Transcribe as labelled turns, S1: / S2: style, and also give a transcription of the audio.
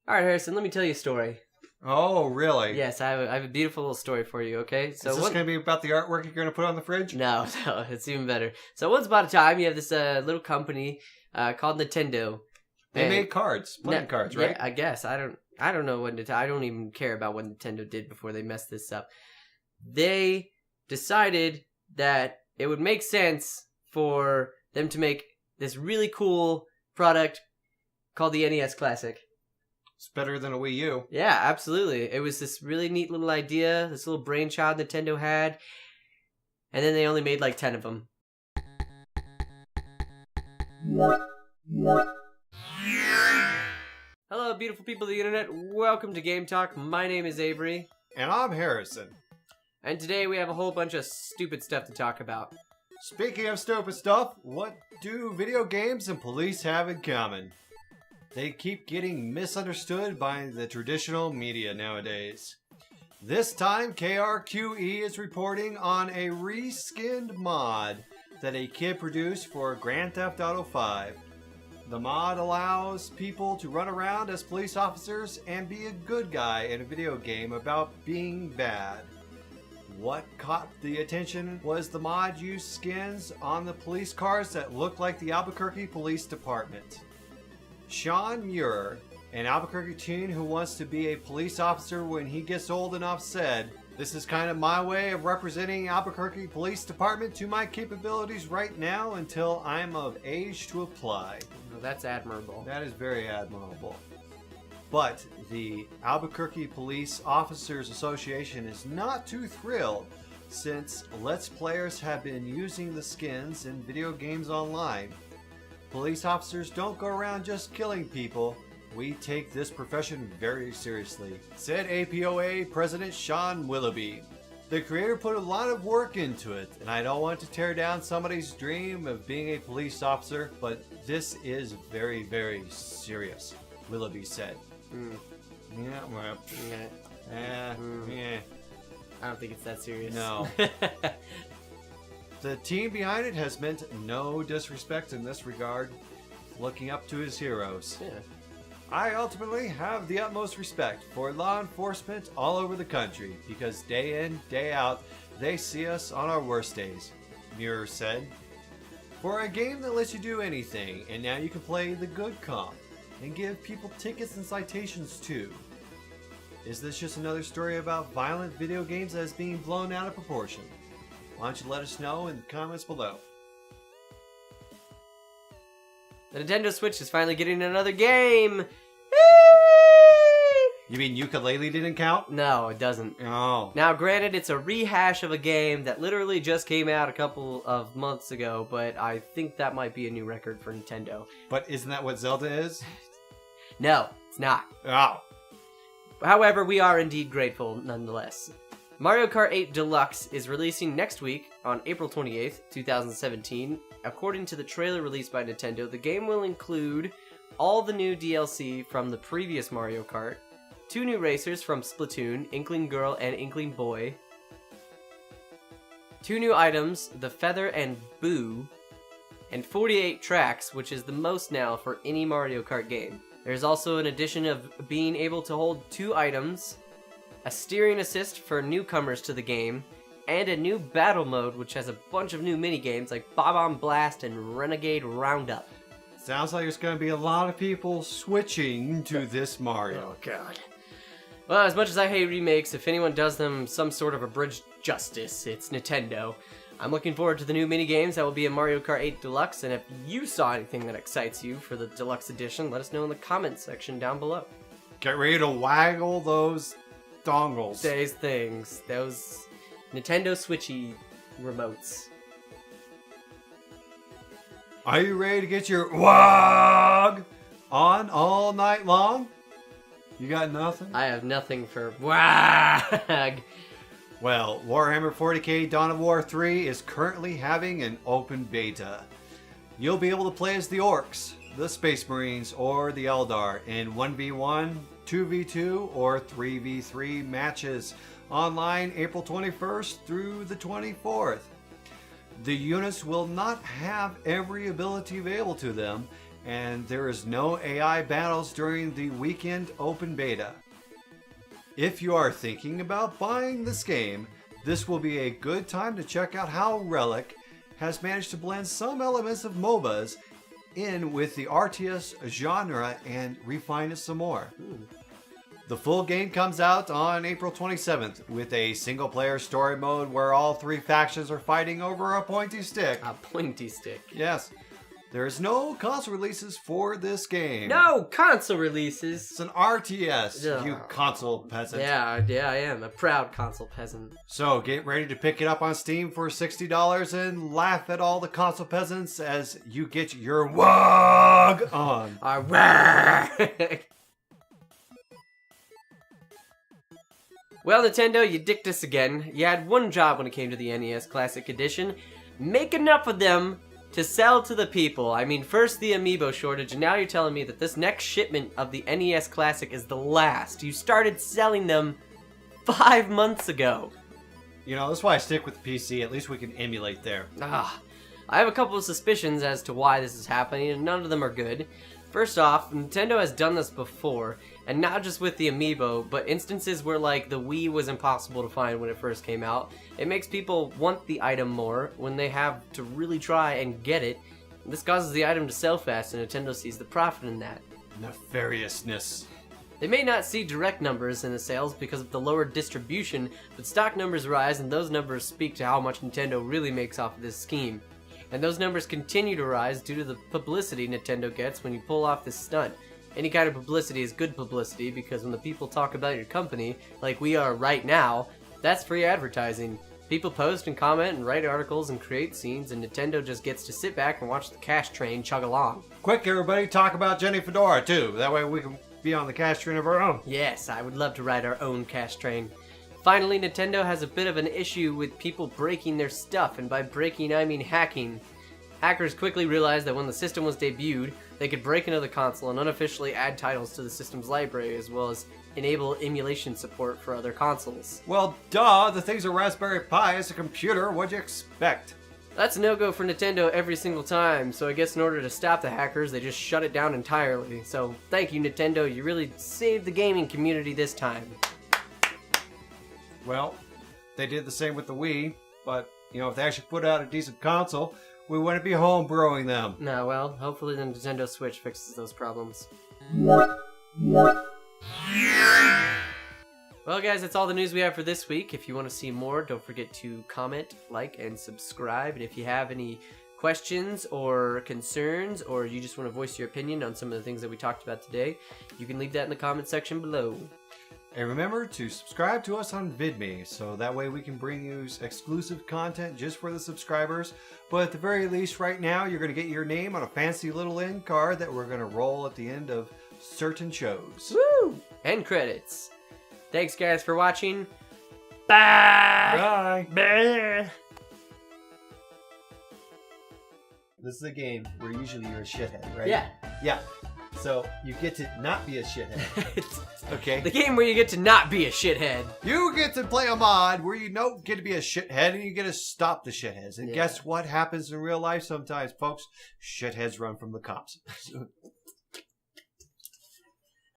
S1: All right, Harrison, let me tell you a story.
S2: Oh, really?
S1: Yes, I have a beautiful little story for you, okay?
S2: So is this going to be about the artwork you're going to put on the fridge?
S1: No, it's even better. So once upon a time, you have this little company called Nintendo.
S2: They made cards, playing cards, right?
S1: Yeah, I guess. I don't know what I don't even care about what Nintendo did before they messed this up. They decided that it would make sense for them to make this really cool product called the NES Classic.
S2: It's better than a Wii U.
S1: Yeah, absolutely. It was this really neat little idea, this little brainchild Nintendo had, and then they only made like 10 of them. Hello, beautiful people of the internet. Welcome to GameTalk. My name is Avery.
S2: And I'm Harrison.
S1: And today we have a whole bunch of stupid stuff to talk about.
S2: Speaking of stupid stuff, what do video games and police have in common? They keep getting misunderstood by the traditional media nowadays. This time, KRQE is reporting on a reskinned mod that a kid produced for Grand Theft Auto 5. The mod allows people to run around as police officers and be a good guy in a video game about being bad. What caught the attention was the mod used skins on the police cars that looked like the Albuquerque Police Department. Sean Muir, an Albuquerque teen who wants to be a police officer when he gets old enough, said, "This is kind of my way of representing Albuquerque Police Department to my capabilities right now until I'm of age to apply."
S1: Well, that's admirable.
S2: That is very admirable. But the Albuquerque Police Officers Association is not too thrilled since Let's Players have been using the skins in video games online. Police officers don't go around just killing people. We take this profession very seriously, said APOA President Sean Willoughby. The creator put a lot of work into it, and I don't want to tear down somebody's dream of being a police officer, but this is very, very serious, Willoughby said. Yeah, well, yeah.
S1: I don't think it's that serious.
S2: No. The team behind it has meant no disrespect in this regard, looking up to his heroes.
S1: Yeah.
S2: I ultimately have the utmost respect for law enforcement all over the country because day in, day out, they see us on our worst days, Muir said. For a game that lets you do anything, and now you can play the good cop and give people tickets and citations too. Is this just another story about violent video games that is being blown out of proportion? Why don't you let us know in the comments below.
S1: The Nintendo Switch is finally getting another game!
S2: You mean Yooka-Laylee didn't count?
S1: No, it doesn't.
S2: Oh.
S1: Now, granted, it's a rehash of a game that literally just came out a couple of months ago, but I think that might be a new record for Nintendo.
S2: But isn't that what Zelda is?
S1: No, it's not.
S2: Oh.
S1: However, we are indeed grateful nonetheless. Mario Kart 8 Deluxe is releasing next week on April 28th, 2017. According to the trailer released by Nintendo, the game will include all the new DLC from the previous Mario Kart, 2 new racers from Splatoon, Inkling Girl and Inkling Boy, 2 new items, the Feather and Boo, and 48 tracks, which is the most now for any Mario Kart game. There's also an addition of being able to hold 2 items, a steering assist for newcomers to the game, and a new battle mode which has a bunch of new minigames like Bob-omb Blast and Renegade Roundup.
S2: Sounds like there's going to be a lot of people switching to this Mario.
S1: Oh god. Well, as much as I hate remakes, if anyone does them some sort of abridged justice, it's Nintendo. I'm looking forward to the new minigames that will be in Mario Kart 8 Deluxe, and if you saw anything that excites you for the Deluxe Edition, let us know in the comments section down below.
S2: Get ready to waggle those dongles.
S1: Those things. Those Nintendo Switchy remotes.
S2: Are you ready to get your WOG on all night long? You got nothing?
S1: I have nothing for WAG.
S2: Well, Warhammer 40k Dawn of War 3 is currently having an open beta. You'll be able to play as the Orcs, the Space Marines, or the Eldar in 1v1, 2v2, or 3v3 matches online April 21st through the 24th. The units will not have every ability available to them, and there is no AI battles during the weekend open beta. If you are thinking about buying this game, this will be a good time to check out how Relic has managed to blend some elements of MOBAs in with the RTS genre and refine it some more. The full game comes out on April 27th with a single-player story mode where all 3 factions are fighting over a pointy stick.
S1: A pointy stick.
S2: Yes. There's no console releases for this game.
S1: No console releases.
S2: It's an RTS,
S1: Ugh.
S2: you console peasant.
S1: Yeah, I am a proud console peasant.
S2: So get ready to pick it up on Steam for $60 and laugh at all the console peasants as you get your WOG on.
S1: Well, Nintendo, you dicked us again. You had one job when it came to the NES Classic Edition. Make enough of them to sell to the people. I mean, first the amiibo shortage, and now you're telling me that this next shipment of the NES Classic is the last. You started selling them 5 months ago.
S2: You know, that's why I stick with the PC. At least we can emulate there.
S1: I have a couple of suspicions as to why this is happening, and none of them are good. First off, Nintendo has done this before, and not just with the amiibo, but instances where like the Wii was impossible to find when it first came out. It makes people want the item more when they have to really try and get it. This causes the item to sell fast, and Nintendo sees the profit in that.
S2: Nefariousness.
S1: They may not see direct numbers in the sales because of the lower distribution, but stock numbers rise, and those numbers speak to how much Nintendo really makes off of this scheme. And those numbers continue to rise due to the publicity Nintendo gets when you pull off this stunt. Any kind of publicity is good publicity because when the people talk about your company, like we are right now, that's free advertising. People post and comment and write articles and create scenes, and Nintendo just gets to sit back and watch the cash train chug along.
S2: Quick, everybody, talk about Jenny Fedora, too. That way we can be on the cash train of our own.
S1: Yes, I would love to ride our own cash train. Finally, Nintendo has a bit of an issue with people breaking their stuff, and by breaking I mean hacking. Hackers quickly realized that when the system was debuted, they could break into the console and unofficially add titles to the system's library, as well as enable emulation support for other consoles.
S2: Well, duh, the thing's a Raspberry Pi, it's a computer, what'd you expect?
S1: That's a no-go for Nintendo every single time, so I guess in order to stop the hackers, they just shut it down entirely. So, thank you, Nintendo, you really saved the gaming community this time.
S2: Well, they did the same with the Wii, but, you know, if they actually put out a decent console, we wouldn't be homebrewing them.
S1: No, well, hopefully the Nintendo Switch fixes those problems. Well, guys, that's all the news we have for this week. If you want to see more, don't forget to comment, like, and subscribe. And if you have any questions or concerns, or you just want to voice your opinion on some of the things that we talked about today, you can leave that in the comment section below.
S2: And remember to subscribe to us on VidMe, so that way we can bring you exclusive content just for the subscribers. But at the very least, right now, you're going to get your name on a fancy little end card that we're going to roll at the end of certain shows.
S1: Woo! End credits. Thanks, guys, for watching. Bye!
S2: Bye!
S1: Bye!
S2: This is a game where usually you're a shithead, right?
S1: Yeah.
S2: Yeah. So you get to not be a shithead. Okay?
S1: The game where you get to not be a shithead.
S2: You get to play a mod where you don't get to be a shithead and you get to stop the shitheads. And
S1: Yeah.
S2: guess what happens in real life sometimes, folks? Shitheads run from the cops.